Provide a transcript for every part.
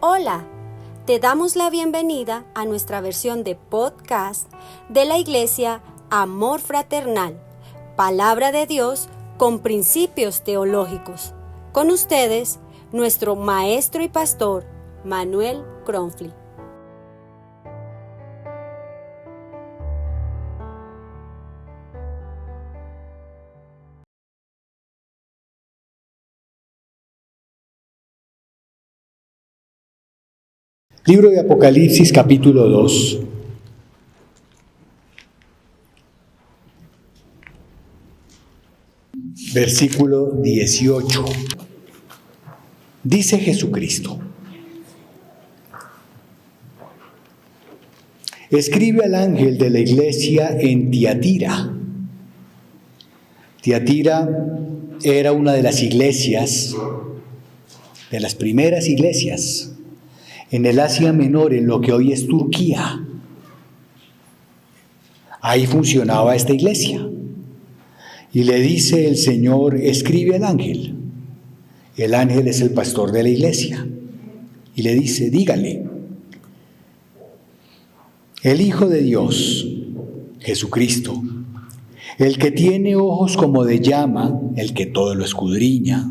Hola, te damos la bienvenida a nuestra versión de podcast de la Iglesia Amor Fraternal, Palabra de Dios con principios teológicos. Con ustedes, nuestro maestro y pastor, Manuel Cronfli. Libro de Apocalipsis, capítulo 2. Versículo 18. Dice Jesucristo: escribe al ángel de la iglesia en Tiatira. Tiatira era una de las iglesias, de las primeras iglesias, en el Asia Menor, en lo que hoy es Turquía. Ahí funcionaba esta iglesia. Y le dice el Señor: escribe al ángel. El ángel es el pastor de la iglesia. Y le dice: dígale, el Hijo de Dios, Jesucristo, el que tiene ojos como de llama, el que todo lo escudriña,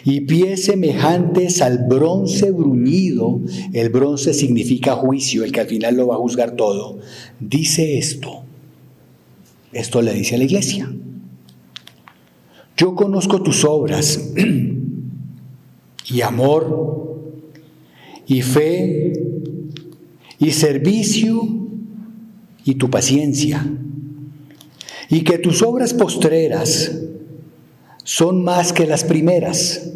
y pies semejantes al bronce bruñido, el bronce significa juicio, el que al final lo va a juzgar todo, dice esto le dice a la iglesia: yo conozco tus obras, y amor, y fe, y servicio, y tu paciencia, y que tus obras postreras son más que las primeras.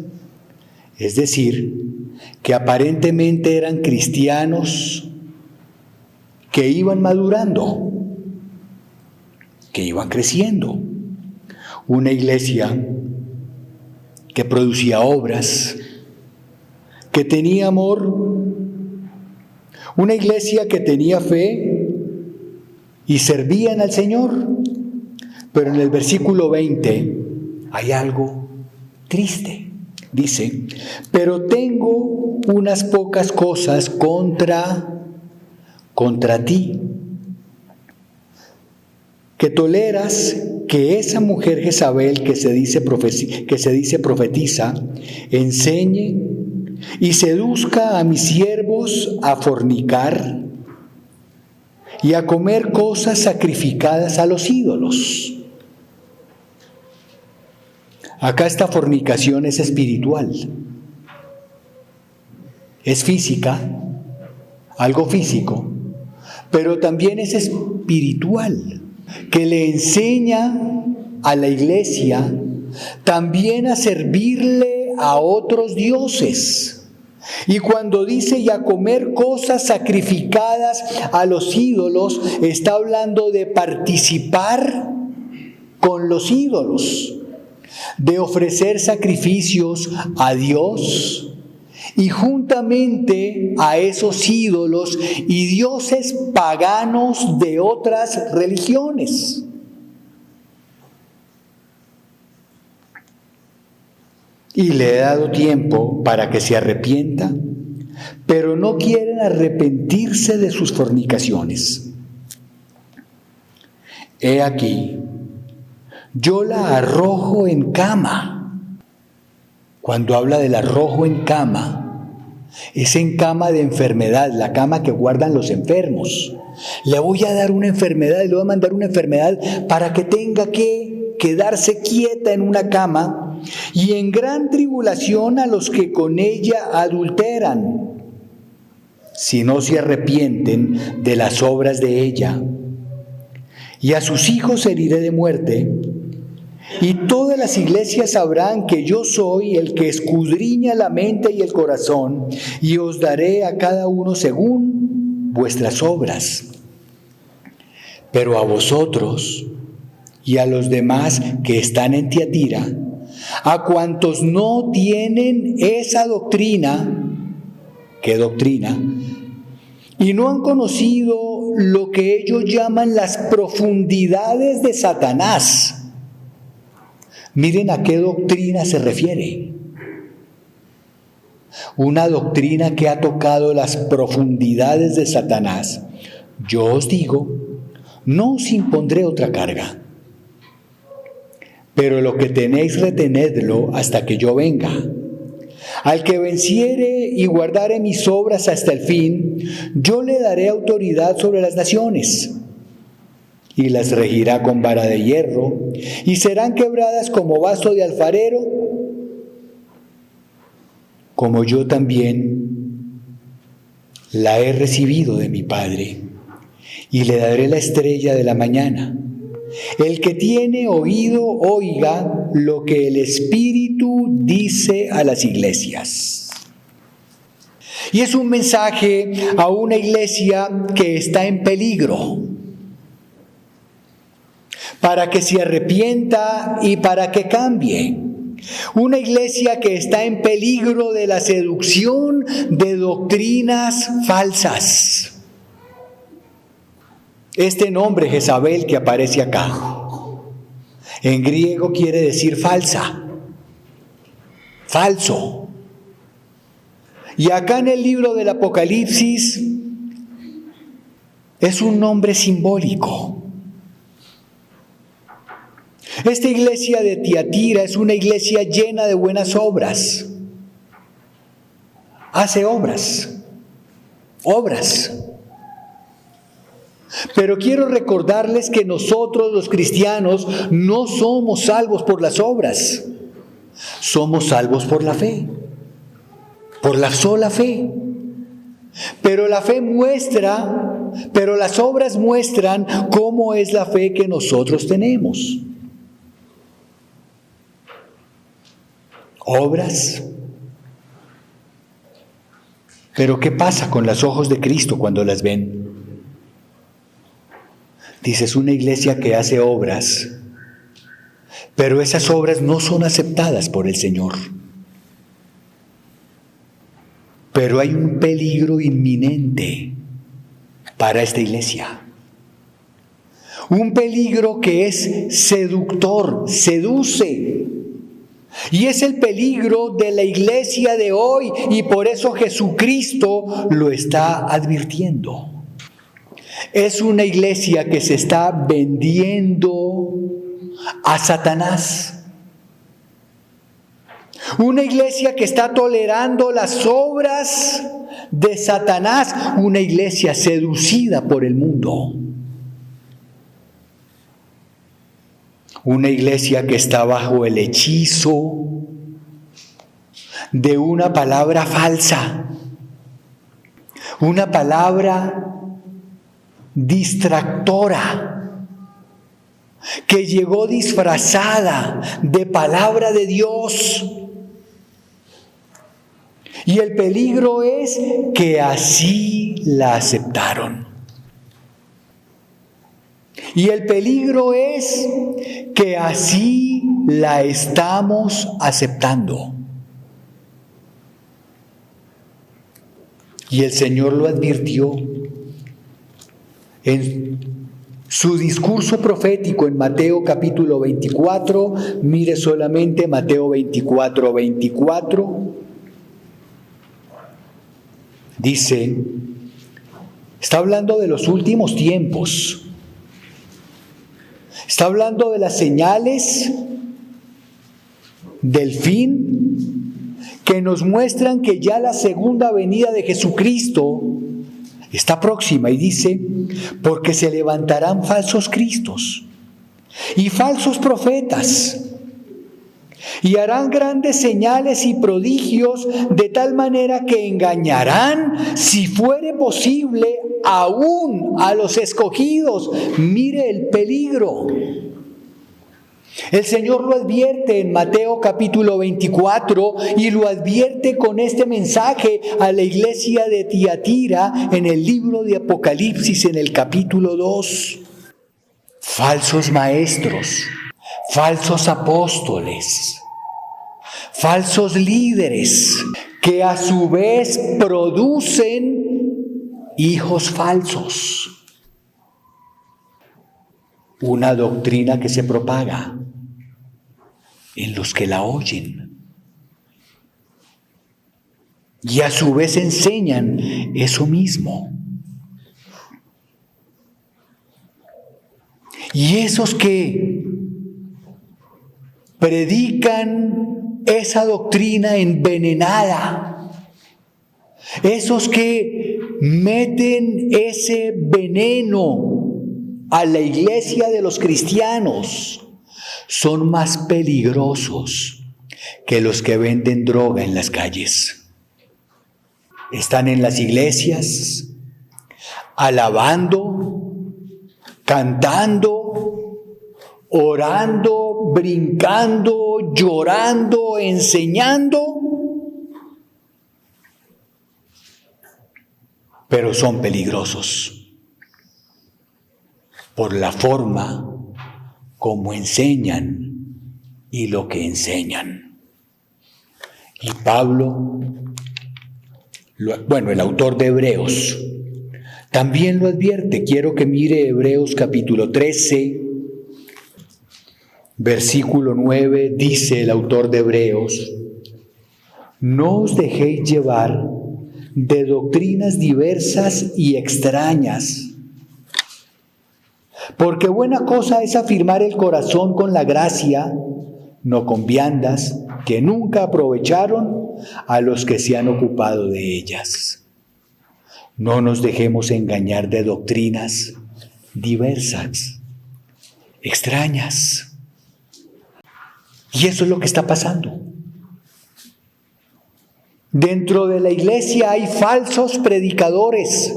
Es decir, que aparentemente eran cristianos que iban madurando, que iban creciendo. Una iglesia que producía obras, que tenía amor, una iglesia que tenía fe y servían al Señor. Pero en el versículo 20 hay algo triste. Dice: pero tengo unas pocas cosas contra ti, que toleras que esa mujer Jezabel que se dice profetiza, enseñe y seduzca a mis siervos a fornicar y a comer cosas sacrificadas a los ídolos. Acá esta fornicación es espiritual, es física, algo físico, pero también es espiritual, que le enseña a la iglesia también a servirle a otros dioses. Y cuando dice y a comer cosas sacrificadas a los ídolos, está hablando de participar con los ídolos, de ofrecer sacrificios a Dios y juntamente a esos ídolos y dioses paganos de otras religiones. Y le he dado tiempo para que se arrepienta, pero no quieren arrepentirse de sus fornicaciones. He aquí, yo la arrojo en cama. Cuando habla del arrojo en cama, es en cama de enfermedad, la cama que guardan los enfermos. Le voy a dar una enfermedad, le voy a mandar una enfermedad para que tenga que quedarse quieta en una cama, y en gran tribulación a los que con ella adulteran, si no se arrepienten de las obras de ella. Y a sus hijos heriré de muerte, y todas las iglesias sabrán que yo soy el que escudriña la mente y el corazón, y os daré a cada uno según vuestras obras. Pero a vosotros y a los demás que están en Tiatira, a cuantos no tienen esa doctrina, ¿qué doctrina? Y no han conocido lo que ellos llaman las profundidades de Satanás. Miren a qué doctrina se refiere. una doctrina que ha tocado las profundidades de Satanás, yo os digo, no os impondré otra carga. Pero lo que tenéis, retenedlo hasta que yo venga. Al que venciere y guardare mis obras hasta el fin, yo le daré autoridad sobre las naciones, y las regirá con vara de hierro, y serán quebradas como vaso de alfarero, como yo también la he recibido de mi Padre, y le daré la estrella de la mañana. El que tiene oído, oiga lo que el Espíritu dice a las iglesias. Y es un mensaje a una iglesia que está en peligro, para que se arrepienta y para que cambie. Una iglesia que está en peligro de la seducción de doctrinas falsas. Este nombre Jezabel que aparece acá, en griego quiere decir falsa, falso. Y acá en el libro del Apocalipsis es un nombre simbólico. Esta iglesia de Tiatira es una iglesia llena de buenas obras. Hace obras. Pero quiero recordarles que nosotros los cristianos no somos salvos por las obras. Somos salvos por la fe. Por la sola fe. Pero la fe muestra, pero las obras muestran cómo es la fe que nosotros tenemos. Obras. Pero ¿qué pasa con los ojos de Cristo cuando las ven? Dices, una iglesia que hace obras, pero esas obras no son aceptadas por el Señor. Pero hay un peligro inminente para esta iglesia. Un peligro que es seductor, seduce. Y es el peligro de la iglesia de hoy, y por eso Jesucristo lo está advirtiendo. Es una iglesia que se está vendiendo a Satanás. Una iglesia que está tolerando las obras de Satanás. Una iglesia seducida por el mundo. Una iglesia que está bajo el hechizo de una palabra falsa. Una palabra distractora, que llegó disfrazada de palabra de Dios. Y el peligro es que así la aceptaron. Y el peligro es que así la estamos aceptando. Y el Señor lo advirtió en su discurso profético en Mateo capítulo 24, mire solamente Mateo 24, 24, dice, está hablando de los últimos tiempos, está hablando de las señales del fin que nos muestran que ya la segunda venida de Jesucristo está próxima, y dice, porque se levantarán falsos cristos y falsos profetas, y harán grandes señales y prodigios, de tal manera que engañarán, si fuere posible, aún a los escogidos. Mire el peligro. El Señor lo advierte en Mateo capítulo 24 y lo advierte con este mensaje a la iglesia de Tiatira en el libro de Apocalipsis en el capítulo 2. Falsos maestros, falsos apóstoles, falsos líderes que a su vez producen hijos falsos. Una doctrina que se propaga en los que la oyen. y a su vez enseñan eso mismo. Y esos que predican esa doctrina envenenada, esos que meten ese veneno a la iglesia de los cristianos, son más peligrosos que los que venden droga en las calles. Están en las iglesias, alabando, cantando, orando, brincando, llorando, enseñando, pero son peligrosos por la forma como enseñan y lo que enseñan. Y Pablo, el autor de Hebreos, también lo advierte. Quiero que mire Hebreos capítulo 13, versículo 9, dice el autor de Hebreos: no os dejéis llevar de doctrinas diversas y extrañas, porque buena cosa es afirmar el corazón con la gracia, no con viandas, que nunca aprovecharon a los que se han ocupado de ellas. No nos dejemos engañar de doctrinas diversas, extrañas. Y eso es lo que está pasando. Dentro de la iglesia hay falsos predicadores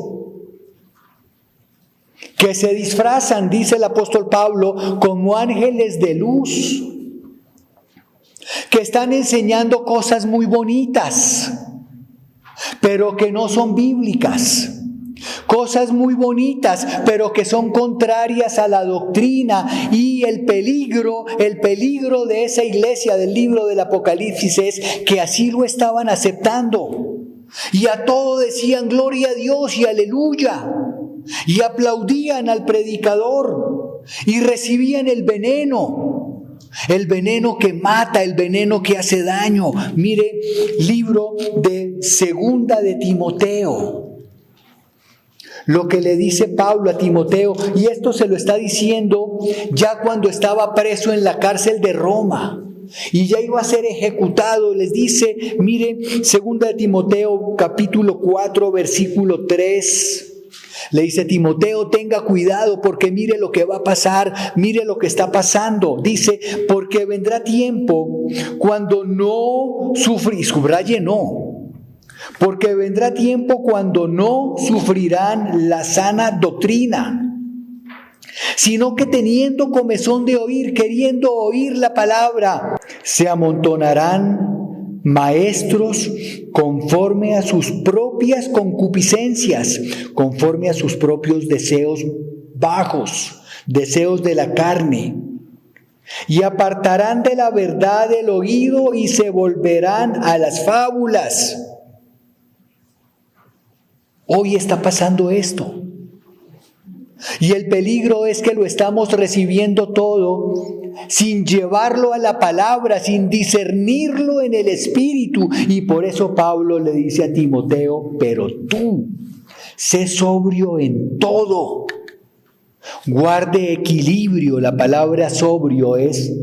que se disfrazan, dice el apóstol Pablo, como ángeles de luz, que están enseñando cosas muy bonitas, pero que no son bíblicas. Cosas muy bonitas, pero que son contrarias a la doctrina. Y el peligro de esa iglesia del libro del Apocalipsis es que así lo estaban aceptando. Y a todo decían gloria a Dios y aleluya. Y aplaudían al predicador. Y recibían el veneno que mata, el veneno que hace daño. Mire, libro de Segunda de Timoteo. Lo que le dice Pablo a Timoteo, y esto se lo está diciendo ya cuando estaba preso en la cárcel de Roma y ya iba a ser ejecutado. Les dice, mire, Segunda de Timoteo capítulo 4 versículo 3. Le dice: Timoteo, tenga cuidado porque mire lo que va a pasar, mire lo que está pasando. Dice: porque vendrá tiempo cuando no subraye no. Porque vendrá tiempo cuando no sufrirán la sana doctrina, sino que teniendo comezón de oír, queriendo oír la palabra, se amontonarán maestros conforme a sus propias concupiscencias, conforme a sus propios deseos bajos, deseos de la carne, y apartarán de la verdad el oído y se volverán a las fábulas. Hoy está pasando esto. Y el peligro es que lo estamos recibiendo todo sin llevarlo a la palabra, sin discernirlo en el espíritu. Y por eso Pablo le dice a Timoteo: pero tú, sé sobrio en todo. Guarde equilibrio. La palabra sobrio es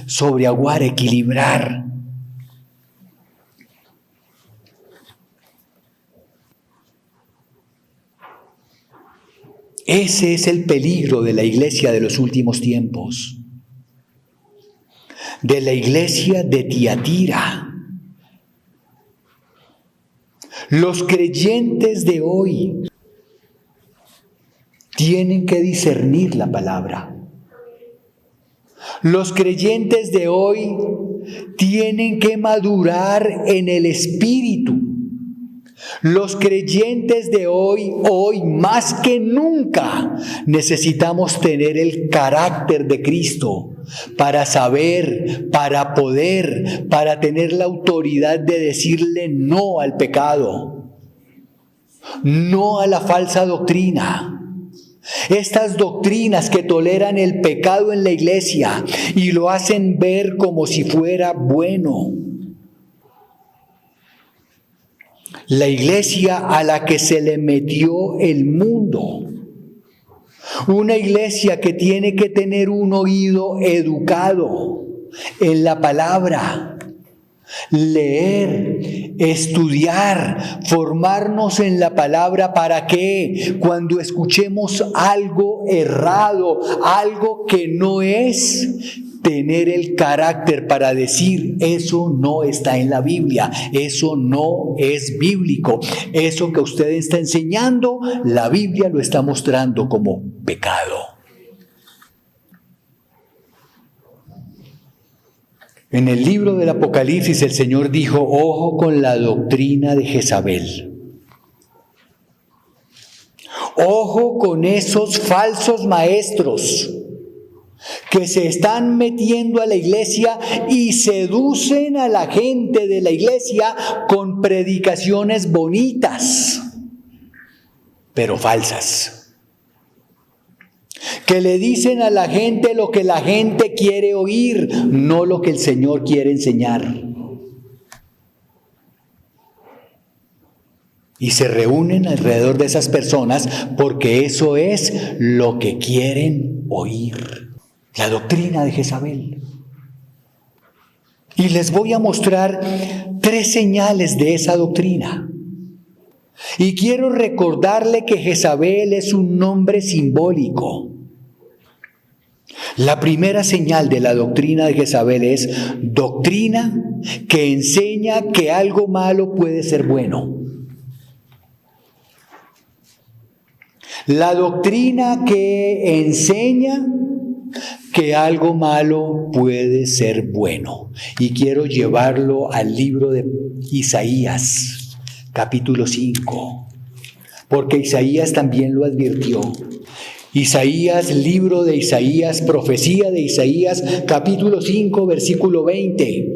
sobriaguar, equilibrar. Ese es el peligro de la iglesia de los últimos tiempos, de la iglesia de Tiatira. Los creyentes de hoy tienen que discernir la palabra. Los creyentes de hoy tienen que madurar en el espíritu. Los creyentes de hoy más que nunca necesitamos tener el carácter de Cristo para saber, para poder, para tener la autoridad de decirle no al pecado, no a la falsa doctrina. Estas doctrinas que toleran el pecado en la iglesia y lo hacen ver como si fuera bueno. La iglesia a la que se le metió el mundo. Una iglesia que tiene que tener un oído educado en la palabra, leer, estudiar, formarnos en la palabra para que cuando escuchemos algo errado, algo que no es, tener el carácter para decir: eso no está en la Biblia, eso no es bíblico, eso que usted está enseñando, la Biblia lo está mostrando como pecado. En el libro del Apocalipsis el Señor dijo: ojo con la doctrina de Jezabel. Ojo con esos falsos maestros que se están metiendo a la iglesia y seducen a la gente de la iglesia con predicaciones bonitas, pero falsas. Que le dicen a la gente lo que la gente quiere oír, no lo que el Señor quiere enseñar. Y se reúnen alrededor de esas personas porque eso es lo que quieren oír. La doctrina de Jezabel. Y les voy a mostrar 3 señales de esa doctrina. Y quiero recordarle que Jezabel es un nombre simbólico. La primera señal de la doctrina de Jezabel es doctrina que enseña que algo malo puede ser bueno. La doctrina que enseña que algo malo puede ser bueno. Y quiero llevarlo al libro de Isaías, capítulo 5, porque Isaías también lo advirtió. Isaías, libro de Isaías, profecía de Isaías, capítulo 5, versículo 20.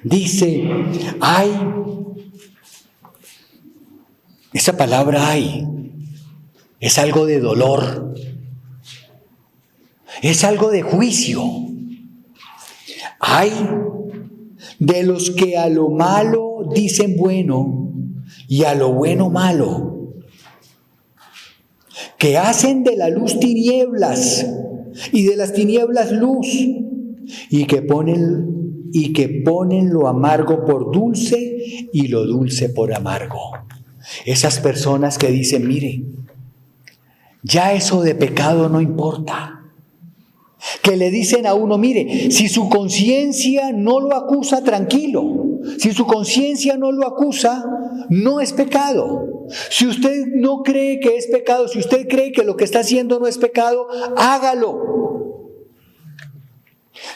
Dice: ay, esa palabra ay, es algo de dolor. Es algo de juicio. Ay de los que a lo malo dicen bueno y a lo bueno malo, que hacen de la luz tinieblas y de las tinieblas luz, y que ponen lo amargo por dulce y lo dulce por amargo. Esas personas que dicen: mire, ya eso de pecado no importa. Que le dicen a uno: mire, si su conciencia no lo acusa, tranquilo. Si su conciencia no lo acusa, no es pecado. Si usted no cree que es pecado, si usted cree que lo que está haciendo no es pecado, hágalo.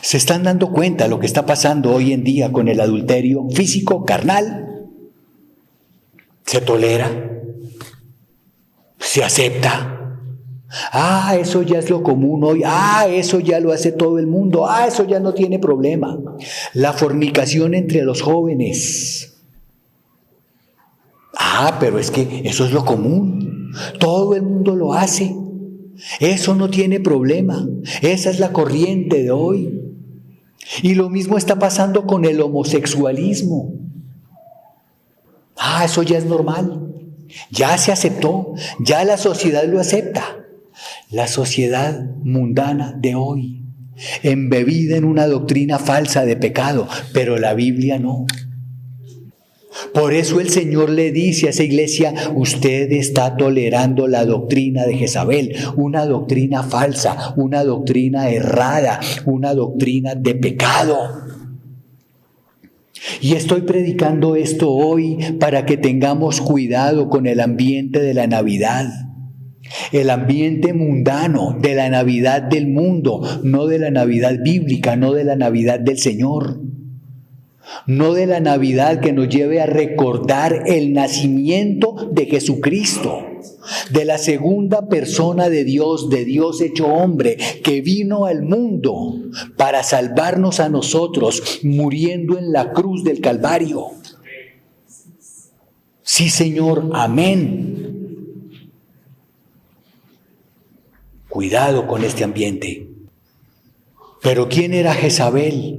¿Se están dando cuenta de lo que está pasando hoy en día con el adulterio físico, carnal? ¿Se tolera? ¿Se acepta? Ah, eso ya es lo común hoy. Ah, eso ya lo hace todo el mundo. Ah, eso ya no tiene problema. La fornicación entre los jóvenes. Ah, pero es que eso es lo común. Todo el mundo lo hace. Eso no tiene problema. Esa es la corriente de hoy. Y lo mismo está pasando con el homosexualismo. Ah, eso ya es normal. Ya se aceptó. Ya la sociedad lo acepta. La sociedad mundana de hoy, embebida en una doctrina falsa de pecado, pero la Biblia no. Por eso el Señor le dice a esa iglesia: usted está tolerando la doctrina de Jezabel, una doctrina falsa, una doctrina errada, una doctrina de pecado. Y estoy predicando esto hoy para que tengamos cuidado con el ambiente de la Navidad. El ambiente mundano de la Navidad del mundo, no de la Navidad bíblica, no de la Navidad del Señor. No de la Navidad que nos lleve a recordar el nacimiento de Jesucristo, de la segunda persona de Dios hecho hombre, que vino al mundo para salvarnos a nosotros, muriendo en la cruz del Calvario. Sí, Señor, amén. Cuidado con este ambiente. Pero ¿quién era Jezabel?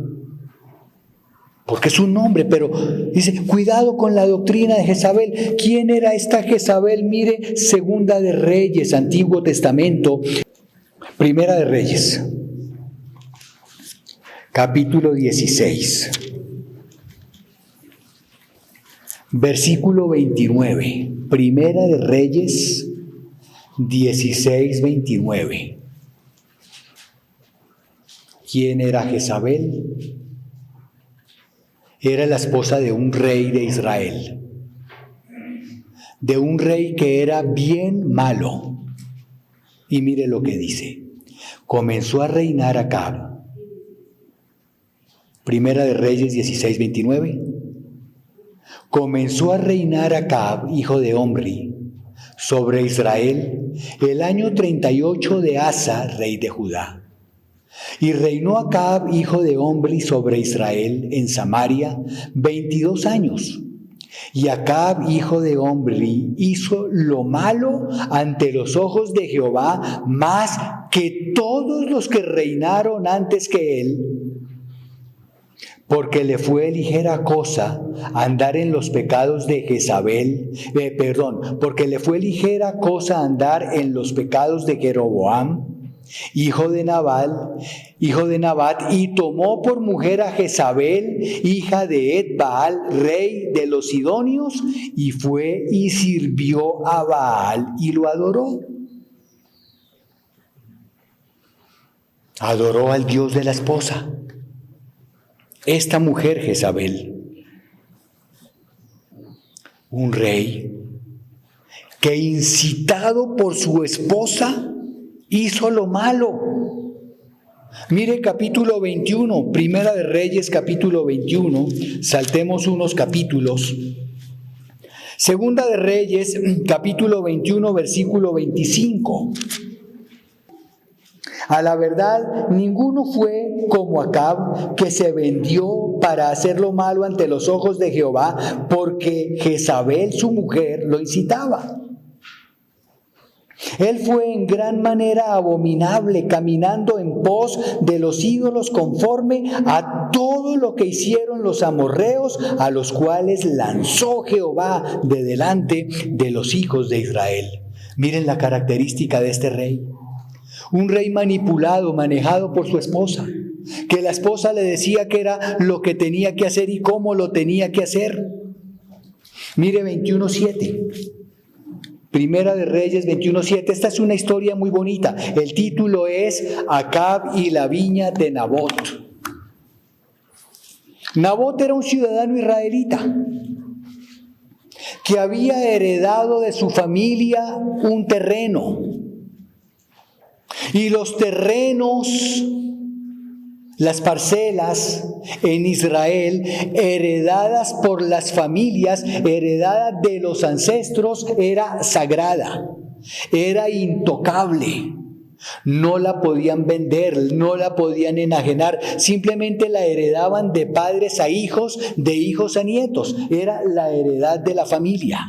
porque es un nombre, pero dice, cuidado con la doctrina de Jezabel. ¿Quién era esta Jezabel? Mire, Segunda de Reyes, Antiguo Testamento, Primera de Reyes, capítulo 16, versículo 29. Primera de Reyes 16, 29. ¿Quién era Jezabel? Era la esposa de un rey de Israel, de un rey que era bien malo. Y mire lo que dice. Comenzó a reinar Acab. Primera de Reyes 16, 29. Comenzó a reinar Acab, hijo de Omri, sobre Israel el año 38 de Asa, rey de Judá. Y reinó Acab, hijo de Omri, sobre Israel en Samaria 22 años. Y Acab, hijo de Omri, hizo lo malo ante los ojos de Jehová más que todos los que reinaron antes que él, porque le fue ligera cosa andar en los pecados de Jezabel, porque le fue ligera cosa andar en los pecados de Jeroboam, hijo de Nabat, y tomó por mujer a Jezabel, hija de Ed-Baal, rey de los Sidonios, y fue y sirvió a Baal y lo adoró. Adoró al Dios de la esposa. Esta mujer Jezabel, un rey que incitado por su esposa hizo lo malo. Mire capítulo 21, Primera de Reyes capítulo 21, saltemos unos capítulos. Segunda de Reyes capítulo 21, versículo 25. A la verdad, ninguno fue como Acab, que se vendió para hacer lo malo ante los ojos de Jehová, porque Jezabel, su mujer, lo incitaba. Él fue en gran manera abominable, caminando en pos de los ídolos conforme a todo lo que hicieron los amorreos, a los cuales lanzó Jehová de delante de los hijos de Israel. Miren la característica de este rey. Un rey manipulado, manejado por su esposa, que la esposa le decía que era lo que tenía que hacer y cómo lo tenía que hacer. Mire 21:7. Primera de Reyes 21:7. Esta es una historia muy bonita. El título es Acab y la viña de Nabot. Nabot era un ciudadano israelita que había heredado de su familia un terreno. Y los terrenos, las parcelas en Israel, heredadas por las familias, heredadas de los ancestros, era sagrada, era intocable. No la podían vender, no la podían enajenar, simplemente la heredaban de padres a hijos, de hijos a nietos. Era la heredad de la familia.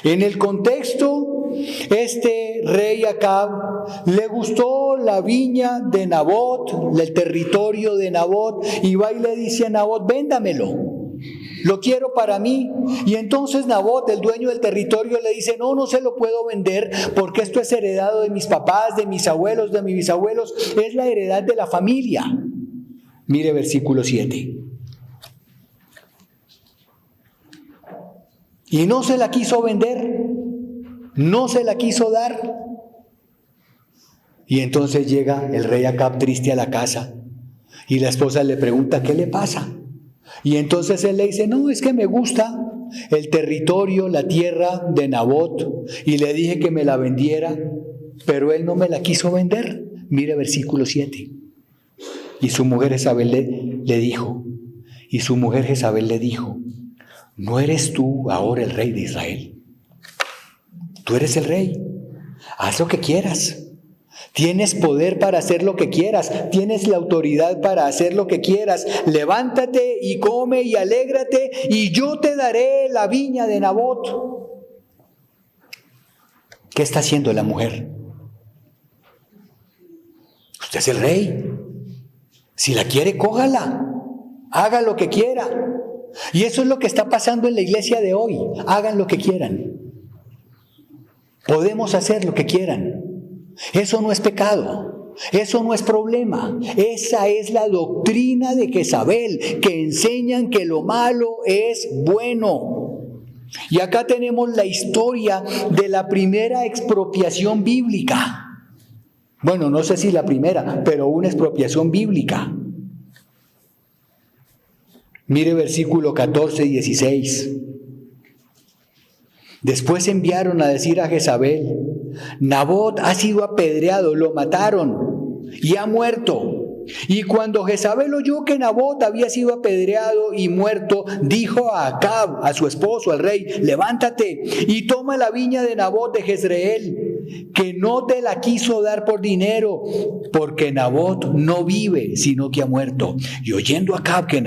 En el contexto, este rey Acab le gustó la viña de Nabot, el territorio de Nabot, y va y le dice a Nabot, véndamelo, lo quiero para mí. Y entonces Nabot, el dueño del territorio, le dice, no se lo puedo vender porque esto es heredado de mis papás, de mis abuelos, de mis bisabuelos, es la heredad de la familia. Mire versículo 7. Y no se la quiso vender, no se la quiso dar. Y entonces llega el rey Acab triste a la casa y la esposa le pregunta, ¿qué le pasa? Y entonces él le dice, no, es que me gusta el territorio, la tierra de Nabot, y le dije que me la vendiera, pero él no me la quiso vender. Mire versículo 7. Y su mujer Jezabel le dijo, ¿no eres tú ahora el rey de Israel? Tú eres el rey. Haz lo que quieras. Tienes poder para hacer lo que quieras. Tienes la autoridad para hacer lo que quieras. Levántate y come y alégrate y yo te daré la viña de Nabot. ¿Qué está haciendo la mujer? Usted es el rey. Si la quiere, cójala. haga lo que quiera. Y eso es lo que está pasando en la iglesia de hoy. Hagan lo que quieran. Podemos hacer lo que quieran. Eso no es pecado. Eso no es problema. Esa es la doctrina de Jezabel, que enseñan que lo malo es bueno. Y acá tenemos la historia de la primera expropiación bíblica. Bueno, no sé si la primera, pero una expropiación bíblica. Mire versículo 14 y 16. Después enviaron a decir a Jezabel: Nabot ha sido apedreado, lo mataron y ha muerto. Y cuando Jezabel oyó que Nabot había sido apedreado y muerto, dijo a Acab, a su esposo, al rey: levántate y toma la viña de Nabot de Jezreel, que no te la quiso dar por dinero, porque Nabot no vive, sino que ha muerto. Y oyendo Acab que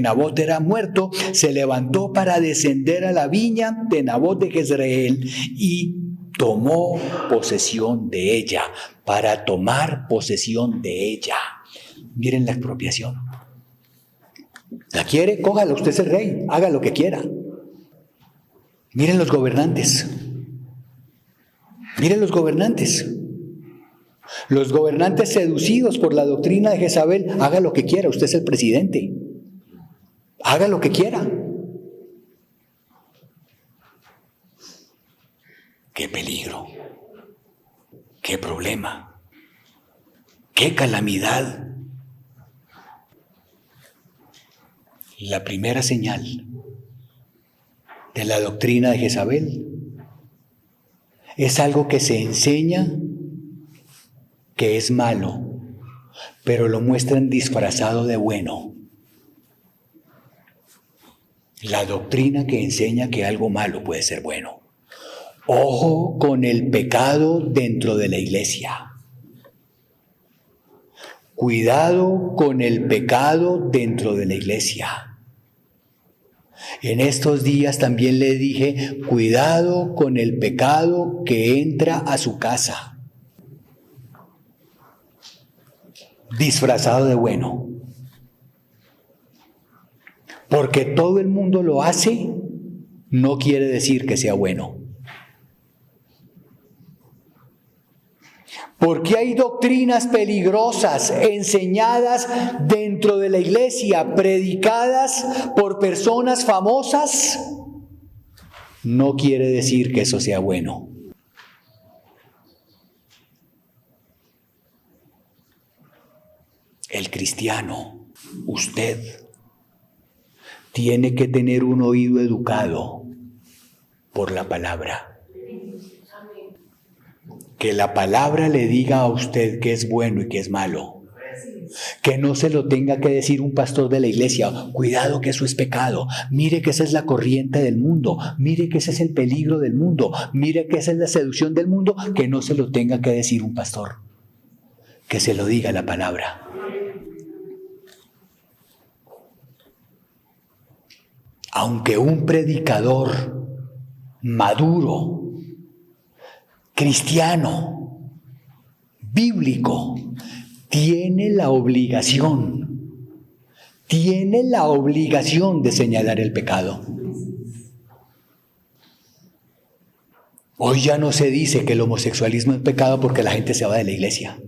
Nabot era muerto, se levantó para descender a la viña de Nabot de Jezreel y tomó posesión de ella, para tomar posesión de ella. Miren la expropiación. ¿La quiere? Cójala, usted es el rey, haga lo que quiera. Miren los gobernantes. Miren los gobernantes. Los gobernantes seducidos por la doctrina de Jezabel: haga lo que quiera, usted es el presidente. Haga lo que quiera. ¡Qué peligro! ¡Qué problema! ¡Qué calamidad! La primera señal de la doctrina de Jezabel es algo que se enseña que es malo, pero lo muestran disfrazado de bueno. La doctrina que enseña que algo malo puede ser bueno. Ojo con el pecado dentro de la iglesia. Cuidado con el pecado dentro de la iglesia. En estos días también le dije: cuidado con el pecado que entra a su casa, disfrazado de bueno. Porque todo el mundo lo hace, no quiere decir que sea bueno. Porque hay doctrinas peligrosas enseñadas dentro de la iglesia, predicadas por personas famosas, no quiere decir que eso sea bueno. El cristiano, usted, tiene que tener un oído educado por la palabra. Que la palabra le diga a usted qué es bueno y qué es malo. Que no se lo tenga que decir un pastor de la iglesia: cuidado que eso es pecado, mire que esa es la corriente del mundo, mire que ese es el peligro del mundo, mire que esa es la seducción del mundo. Que no se lo tenga que decir un pastor, que se lo diga la palabra. Aunque un predicador maduro, cristiano, bíblico, tiene la obligación de señalar el pecado. Hoy ya no se dice que el homosexualismo es pecado porque la gente se va de la iglesia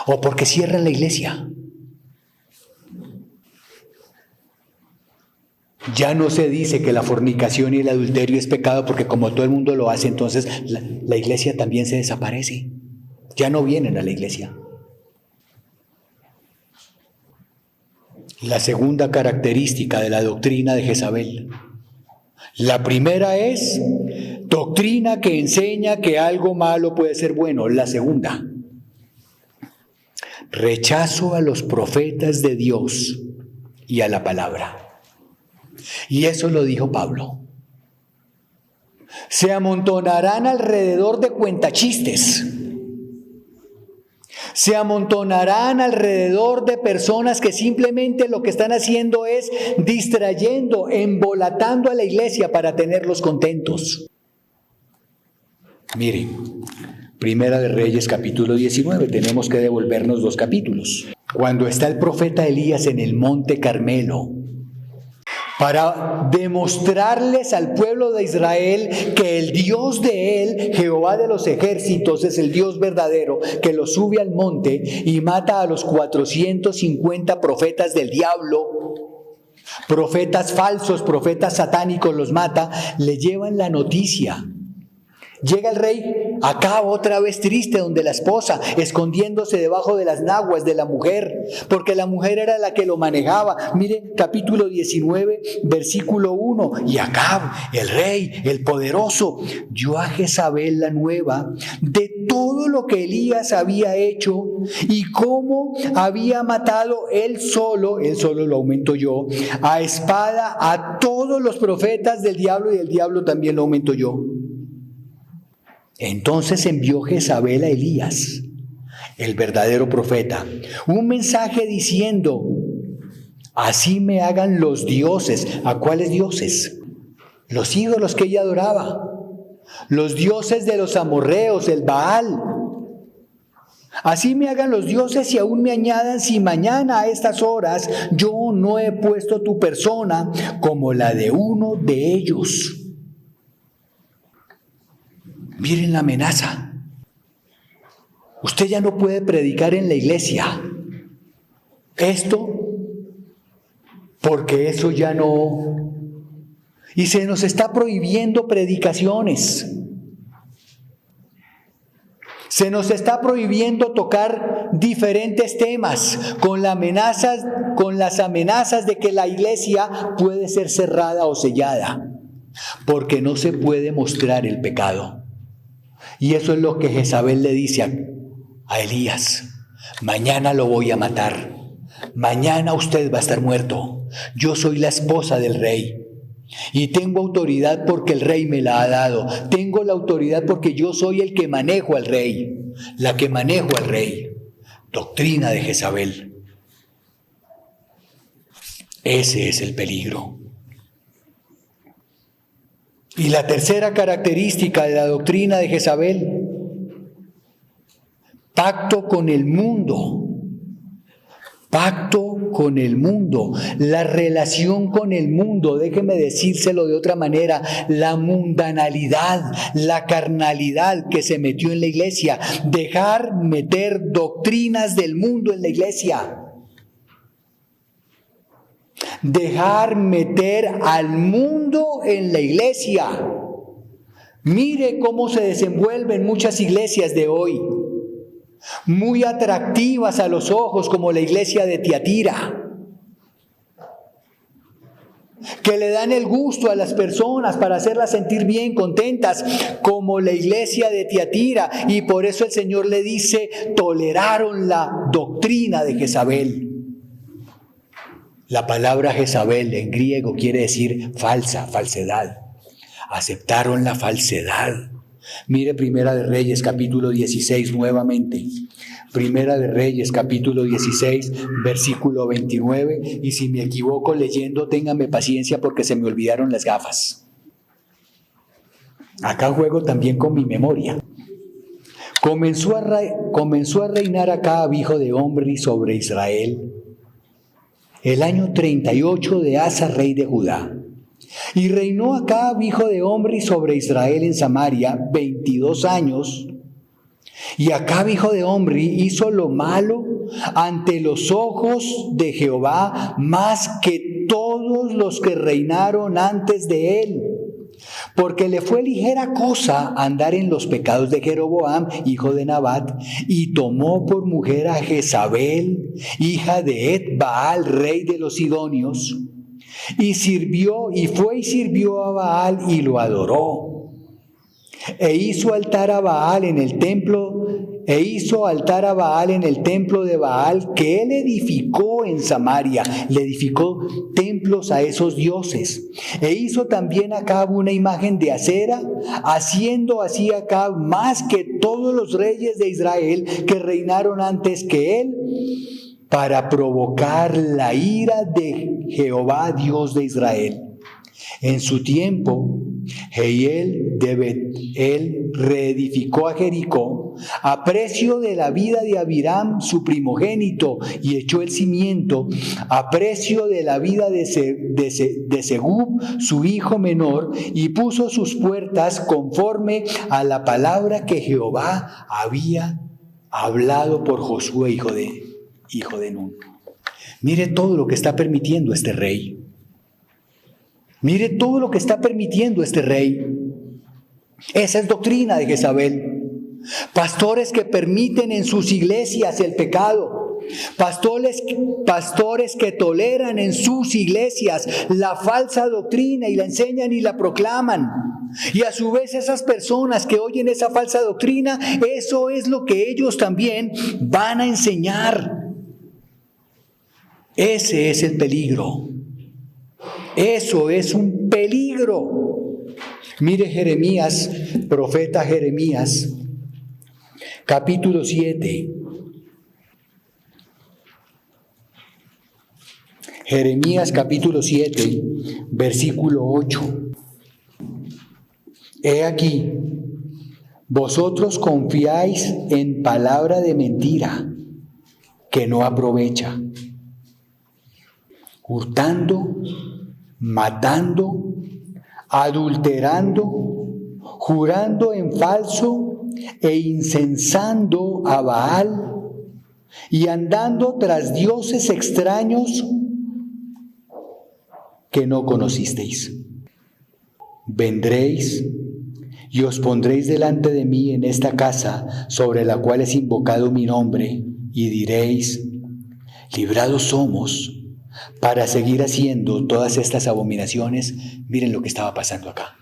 o porque cierran la iglesia. Ya no se dice que la fornicación y el adulterio es pecado porque como todo el mundo lo hace, entonces la iglesia también se desaparece. Ya no vienen a la iglesia. La segunda característica de la doctrina de Jezabel. La primera es doctrina que enseña que algo malo puede ser bueno. La segunda, rechazo a los profetas de Dios y a la palabra. Y eso lo dijo Pablo. Se amontonarán alrededor de cuentachistes. Se amontonarán alrededor de personas que simplemente lo que están haciendo es distrayendo, embolatando a la iglesia para tenerlos contentos. Miren, Primera de Reyes capítulo 19, tenemos que devolvernos 2 capítulos. cuando está el profeta Elías en el monte Carmelo, para demostrarles al pueblo de Israel que el Dios de él, Jehová de los ejércitos, es el Dios verdadero, que lo sube al monte y mata a los 450 profetas del diablo, profetas falsos, profetas satánicos, los mata, le llevan la noticia. Llega el rey Acab otra vez triste donde la esposa, escondiéndose debajo de las naguas de la mujer, porque la mujer era la que lo manejaba. Mire, capítulo 19, versículo 1. Y Acab, el rey, el poderoso, dio a Jezabel la nueva de todo lo que Elías había hecho y cómo había matado él solo lo aumento yo, a espada a todos los profetas del diablo, y el diablo también lo aumento yo. Entonces envió Jezabel a Elías, el verdadero profeta, un mensaje diciendo: así me hagan los dioses. ¿A cuáles dioses? Los ídolos que ella adoraba, los dioses de los amorreos, el Baal. Así me hagan los dioses y aún me añadan, si mañana a estas horas yo no he puesto tu persona como la de uno de ellos. Miren la amenaza. Usted ya no puede predicar en la iglesia. Esto, porque eso ya no. Y se nos está prohibiendo predicaciones. Se nos está prohibiendo tocar diferentes temas con las amenazas de que la iglesia puede ser cerrada o sellada, porque no se puede mostrar el pecado. Y eso es lo que Jezabel le dice a Elías: mañana lo voy a matar, mañana usted va a estar muerto. Yo soy la esposa del rey y tengo autoridad porque el rey me la ha dado. Tengo la autoridad porque yo soy el que manejo al rey, la que manejo al rey. Doctrina de Jezabel. Ese es el peligro. Y la tercera característica de la doctrina de Jezabel: pacto con el mundo. Pacto con el mundo, la relación con el mundo. Déjeme decírselo de otra manera: la mundanalidad, la carnalidad que se metió en la iglesia. Dejar meter doctrinas del mundo en la iglesia. Dejar meter al mundo en la iglesia. Mire cómo se desenvuelven muchas iglesias de hoy, muy atractivas a los ojos, como la iglesia de Tiatira, que le dan el gusto a las personas para hacerlas sentir bien, contentas, como la iglesia de Tiatira. Y por eso el Señor le dice: toleraron la doctrina de Jezabel. La palabra Jezabel en griego quiere decir falsa, falsedad. Aceptaron la falsedad. Mire Primera de Reyes, capítulo 16 nuevamente. Primera de Reyes, capítulo 16, versículo 29. Y si me equivoco leyendo, ténganme paciencia porque se me olvidaron las gafas. Acá juego también con mi memoria. Comenzó a reinar Acab, hijo de Omri, sobre Israel el año 38 de Asa, rey de Judá. Y reinó Acab, hijo de Omri, sobre Israel en Samaria 22 años. Y Acab, hijo de Omri, hizo lo malo ante los ojos de Jehová más que todos los que reinaron antes de él, porque le fue ligera cosa andar en los pecados de Jeroboam, hijo de Nabat, y tomó por mujer a Jezabel, hija de Et-Baal, rey de los Sidonios, y sirvió a Baal y lo adoró. E hizo altar a Baal en el templo de Baal que él edificó en Samaria. Le edificó templos a esos dioses. E hizo también Acab una imagen de acera, haciendo así Acab más que todos los reyes de Israel que reinaron antes que él, para provocar la ira de Jehová, Dios de Israel. En su tiempo, Jehiel de él reedificó a Jericó a precio de la vida de Abiram, su primogénito, y echó el cimiento a precio de la vida de Segub, su hijo menor, y puso sus puertas conforme a la palabra que Jehová había hablado por Josué, hijo de Nun. Mire todo lo que está permitiendo este rey. Mire todo lo que está permitiendo este rey. Esa es doctrina de Jezabel. Pastores que permiten en sus iglesias el pecado. Pastores que toleran en sus iglesias la falsa doctrina y la enseñan y la proclaman. Y a su vez esas personas que oyen esa falsa doctrina, eso es lo que ellos también van a enseñar. Ese es el peligro. Eso es un peligro. Mire Jeremías, profeta Jeremías, capítulo 7. Jeremías capítulo 7, versículo 8. He aquí, vosotros confiáis en palabra de mentira que no aprovecha, hurtando, matando, adulterando, jurando en falso e incensando a Baal y andando tras dioses extraños que no conocisteis. Vendréis y os pondréis delante de mí en esta casa sobre la cual es invocado mi nombre, y diréis: librados somos para seguir haciendo todas estas abominaciones. Miren lo que estaba pasando acá.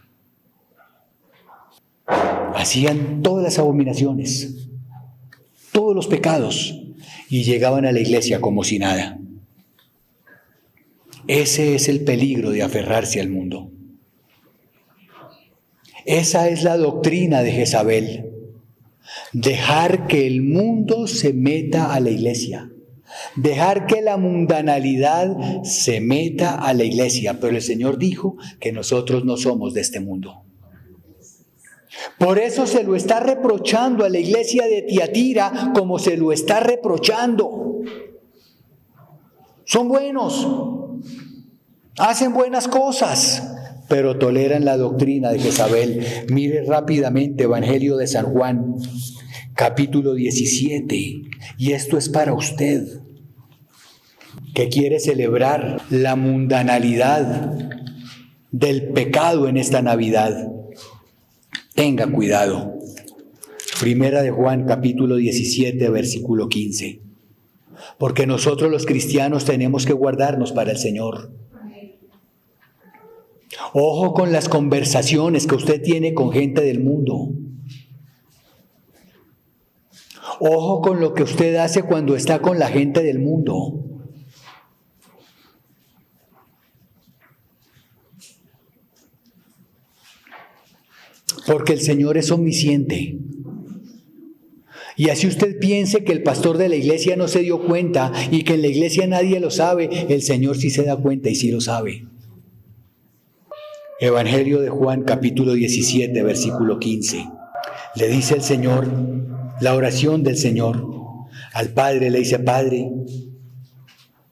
Hacían todas las abominaciones, todos los pecados, y llegaban a la iglesia como si nada. Ese es el peligro de aferrarse al mundo. Esa es la doctrina de Jezabel. Dejar que el mundo se meta a la iglesia. Dejar que la mundanalidad se meta a la iglesia. Pero el Señor dijo que nosotros no somos de este mundo. Por eso se lo está reprochando a la iglesia de Tiatira como se lo está reprochando. Son buenos, hacen buenas cosas, pero toleran la doctrina de Jezabel. Mire rápidamente Evangelio de San Juan, capítulo 17. Y esto es para usted, que quiere celebrar la mundanalidad del pecado en esta Navidad. Tenga cuidado. Primera de Juan, capítulo 17, versículo 15. Porque nosotros los cristianos tenemos que guardarnos para el Señor. Ojo con las conversaciones que usted tiene con gente del mundo. Ojo con lo que usted hace cuando está con la gente del mundo. Porque el Señor es omnisciente. Y así usted piense que el pastor de la iglesia no se dio cuenta y que en la iglesia nadie lo sabe, el Señor sí se da cuenta y sí lo sabe. Evangelio de Juan, capítulo 17, versículo 15. Le dice el Señor, la oración del Señor al Padre, le dice: Padre,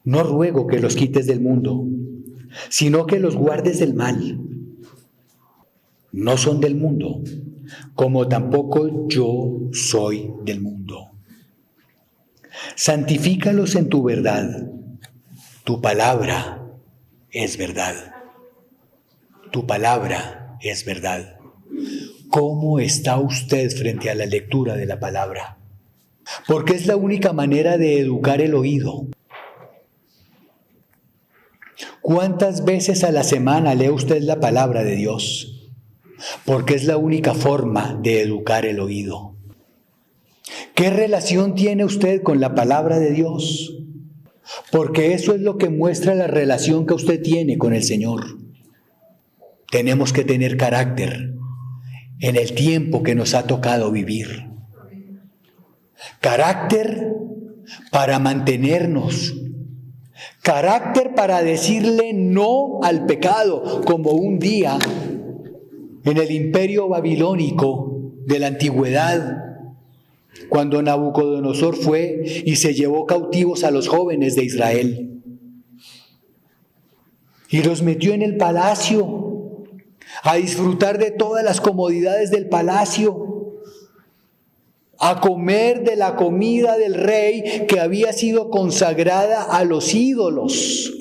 no ruego que los quites del mundo, sino que los guardes del mal. No son del mundo, como tampoco yo soy del mundo. Santifícalos en tu verdad. Tu palabra es verdad. Tu palabra es verdad. ¿Cómo está usted frente a la lectura de la palabra? Porque es la única manera de educar el oído. ¿Cuántas veces a la semana lee usted la palabra de Dios? Porque es la única forma de educar el oído. ¿Qué relación tiene usted con la palabra de Dios? Porque eso es lo que muestra la relación que usted tiene con el Señor. Tenemos que tener carácter en el tiempo que nos ha tocado vivir. Carácter para mantenernos. Carácter para decirle no al pecado, como un día en el imperio babilónico de la antigüedad, cuando Nabucodonosor fue y se llevó cautivos a los jóvenes de Israel y los metió en el palacio a disfrutar de todas las comodidades del palacio, a comer de la comida del rey que había sido consagrada a los ídolos.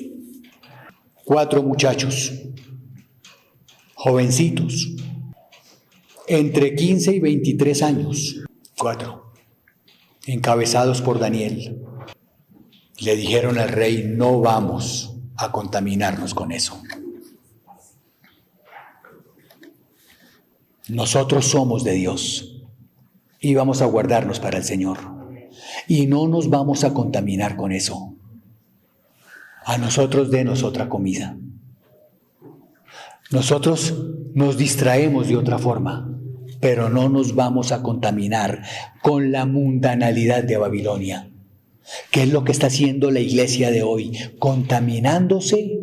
4 muchachos, jovencitos, entre 15 y 23 años, 4, encabezados por Daniel, le dijeron al rey: no vamos a contaminarnos con eso. Nosotros somos de Dios y vamos a guardarnos para el Señor. Y no nos vamos a contaminar con eso. A nosotros denos otra comida. Nosotros nos distraemos de otra forma, pero no nos vamos a contaminar con la mundanalidad de Babilonia. ¿Qué es lo que está haciendo la iglesia de hoy? Contaminándose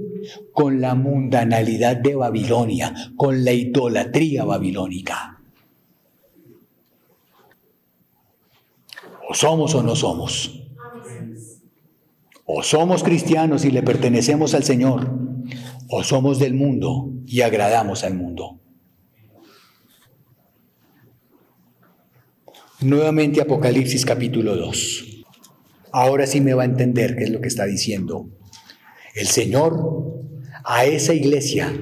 con la mundanalidad de Babilonia, con la idolatría babilónica. O somos o no somos. O somos cristianos y le pertenecemos al Señor, o somos del mundo y agradamos al mundo. Nuevamente Apocalipsis capítulo 2. Ahora sí me va a entender qué es lo que está diciendo el Señor a esa iglesia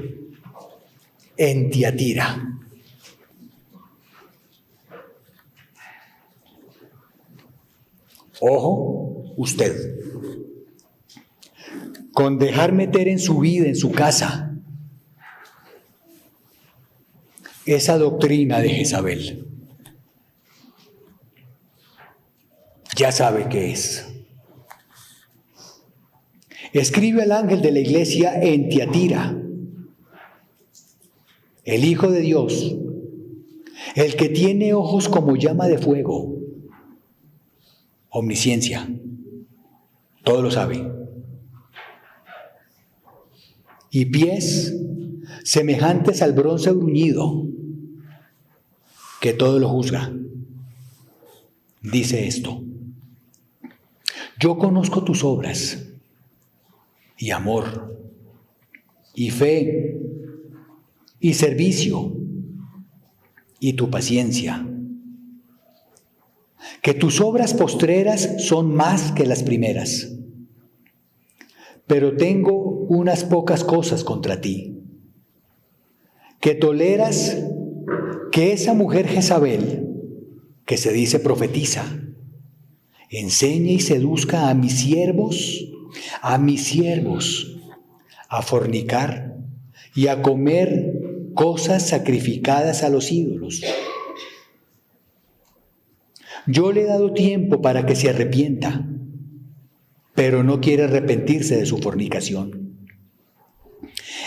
en Tiatira. Ojo, usted, con dejar meter en su vida, en su casa, esa doctrina de Jezabel. Ya sabe qué es. Escribe al ángel de la iglesia en Tiatira, el Hijo de Dios, el que tiene ojos como llama de fuego, omnisciencia, todo lo sabe, y pies semejantes al bronce bruñido, que todo lo juzga. Dice esto: yo conozco tus obras, y amor, y fe, y servicio, y tu paciencia, que tus obras postreras son más que las primeras. Pero tengo unas pocas cosas contra ti, que toleras que esa mujer Jezabel, que se dice profetiza, enseñe y seduzca a mis siervos, a fornicar y a comer cosas sacrificadas a los ídolos. Yo le he dado tiempo para que se arrepienta, pero no quiere arrepentirse de su fornicación.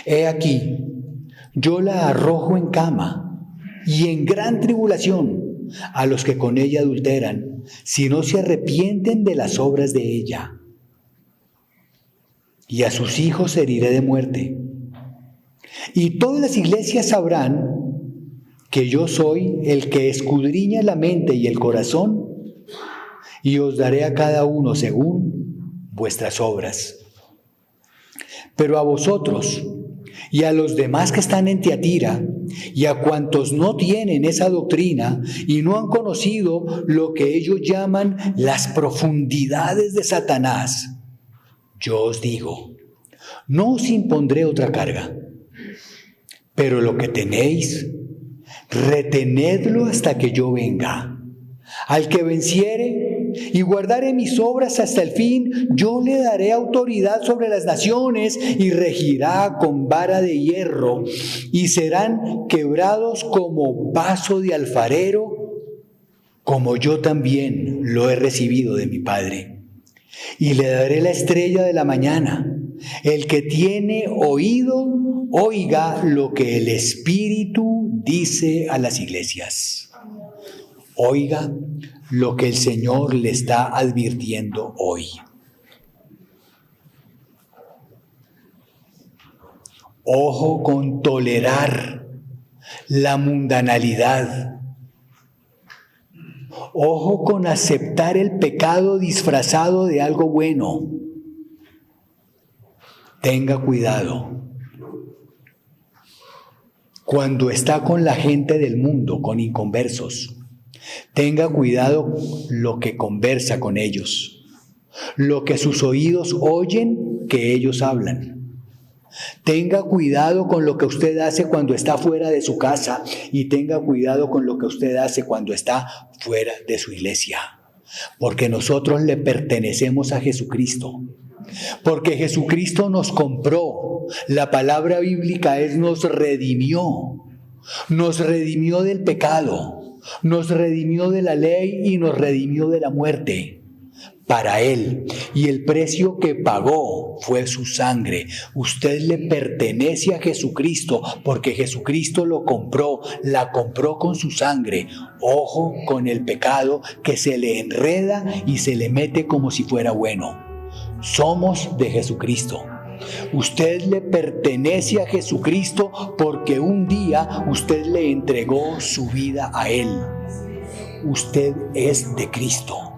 He aquí, yo la arrojo en cama y en gran tribulación a los que con ella adulteran, si no se arrepienten de las obras de ella. Y a sus hijos heriré de muerte. Y todas las iglesias sabrán que yo soy el que escudriña la mente y el corazón, y os daré a cada uno según vuestras obras. Pero a vosotros y a los demás que están en Tiatira, y a cuantos no tienen esa doctrina y no han conocido lo que ellos llaman las profundidades de Satanás, yo os digo, no os impondré otra carga, pero lo que tenéis, retenedlo hasta que yo venga. Al que venciere y guardare mis obras hasta el fin, yo le daré autoridad sobre las naciones y regirá con vara de hierro, y serán quebrados como vaso de alfarero, como yo también lo he recibido de mi Padre. Y le daré la estrella de la mañana. El que tiene oído, oiga lo que el Espíritu dice a las iglesias. Oiga lo que el Señor le está advirtiendo hoy. Ojo con tolerar la mundanalidad. Ojo con aceptar el pecado disfrazado de algo bueno. Tenga cuidado. Cuando está con la gente del mundo, con inconversos, tenga cuidado lo que conversa con ellos, lo que sus oídos oyen que ellos hablan. Tenga cuidado con lo que usted hace cuando está fuera de su casa y tenga cuidado con lo que usted hace cuando está fuera de su iglesia. Porque nosotros le pertenecemos a Jesucristo. Porque Jesucristo nos compró. La palabra bíblica es nos redimió. Nos redimió del pecado. Nos redimió de la ley y nos redimió de la muerte. Para Él, y el precio que pagó fue su sangre. Usted le pertenece a Jesucristo porque Jesucristo lo compró, la compró con su sangre. Ojo con el pecado que se le enreda y se le mete como si fuera bueno. Somos de Jesucristo. Usted le pertenece a Jesucristo porque un día usted le entregó su vida a Él. Usted es de Cristo.